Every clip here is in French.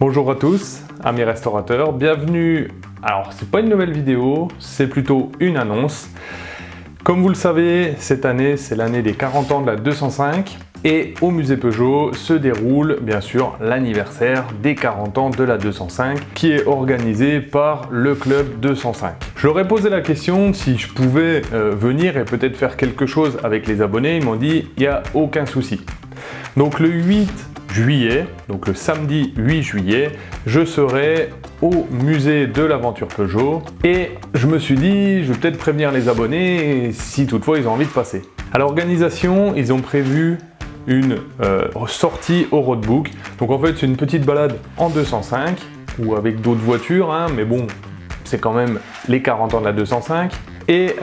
Bonjour à tous, amis restaurateurs, bienvenue. Alors c'est pas une nouvelle vidéo, c'est plutôt une annonce. Comme vous le savez, cette année c'est l'année des 40 ans de la 205 et au musée Peugeot se déroule bien sûr l'anniversaire des 40 ans de la 205 qui est organisé par le club 205. Je leur ai posé la question si je pouvais venir et peut-être faire quelque chose avec les abonnés, ils m'ont dit il n'y a aucun souci. Donc le 8 juillet, donc le samedi 8 juillet, je serai au musée de l'aventure Peugeot et je me suis dit je vais peut-être prévenir les abonnés si toutefois ils ont envie de passer. À l'organisation, ils ont prévu une sortie au roadbook. Donc en fait c'est une petite balade en 205 ou avec d'autres voitures, hein, mais bon c'est quand même les 40 ans de la 205. Et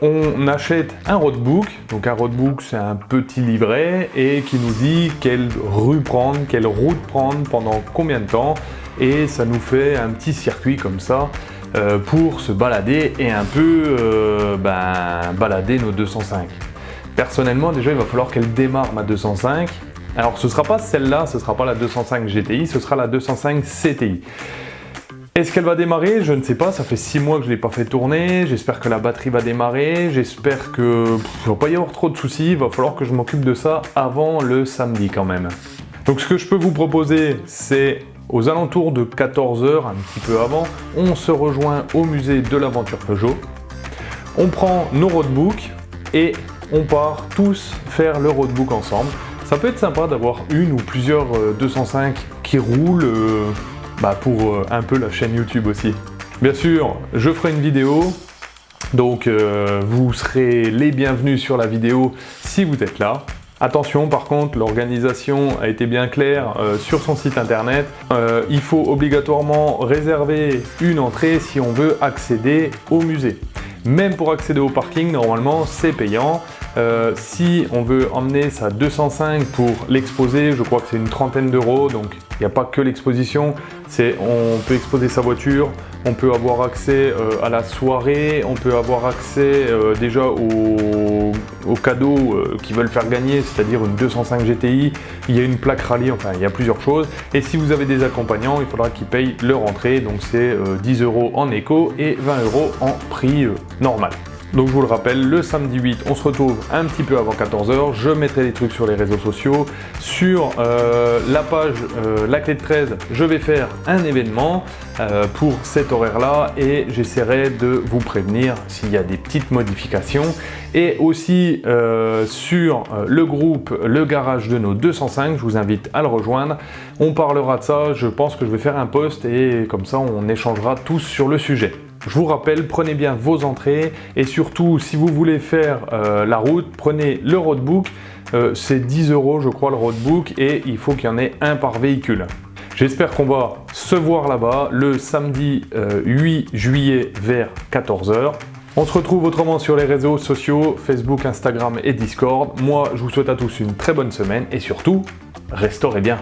on achète un roadbook. Donc un roadbook c'est un petit livret et qui nous dit quelle rue prendre, quelle route prendre, pendant combien de temps. Et ça nous fait un petit circuit comme ça pour se balader et un peu balader nos 205. Personnellement déjà il va falloir qu'elle démarre ma 205. Alors ce ne sera pas celle-là, ce ne sera pas la 205 GTI, ce sera la 205 CTI. Est-ce qu'elle va démarrer? Je ne sais pas, ça fait 6 mois que je ne l'ai pas fait tourner, j'espère que la batterie va démarrer, j'espère que il ne va pas y avoir trop de soucis, il va falloir que je m'occupe de ça avant le samedi quand même. Donc ce que je peux vous proposer, c'est aux alentours de 14 h, un petit peu avant, on se rejoint au musée de l'aventure Peugeot, on prend nos roadbooks et on part tous faire le roadbook ensemble. Ça peut être sympa d'avoir une ou plusieurs 205 qui roulent pour un peu la chaîne YouTube aussi. Bien sûr, je ferai une vidéo, donc vous serez les bienvenus sur la vidéo si vous êtes là. Attention par contre, l'organisation a été bien claire sur son site internet. Il faut obligatoirement réserver une entrée si on veut accéder au musée. Même pour accéder au parking, normalement c'est payant. Si on veut emmener sa 205 pour l'exposer, je crois que c'est une trentaine d'euros, donc il n'y a pas que l'exposition, on peut exposer sa voiture, on peut avoir accès à la soirée, on peut avoir accès déjà aux cadeaux qu'ils veulent faire gagner, c'est-à-dire une 205 GTI, il y a une plaque rallye, enfin il y a plusieurs choses. Et si vous avez des accompagnants, il faudra qu'ils payent leur entrée, donc c'est 10 € en éco et 20 € en prix normal. Donc je vous le rappelle, le samedi 8, on se retrouve un petit peu avant 14 h. Je mettrai des trucs sur les réseaux sociaux. Sur la page La Clé de 13, je vais faire un événement pour cet horaire-là et j'essaierai de vous prévenir s'il y a des petites modifications. Et aussi sur le groupe Le Garage de nos 205, je vous invite à le rejoindre. On parlera de ça, je pense que je vais faire un post et comme ça on échangera tous sur le sujet. Je vous rappelle, prenez bien vos entrées et surtout si vous voulez faire la route, prenez le roadbook, c'est 10 € je crois le roadbook et il faut qu'il y en ait un par véhicule. J'espère qu'on va se voir là-bas le samedi 8 juillet vers 14 h. On se retrouve autrement sur les réseaux sociaux, Facebook, Instagram et Discord. Moi, je vous souhaite à tous une très bonne semaine et surtout, restaurez bien.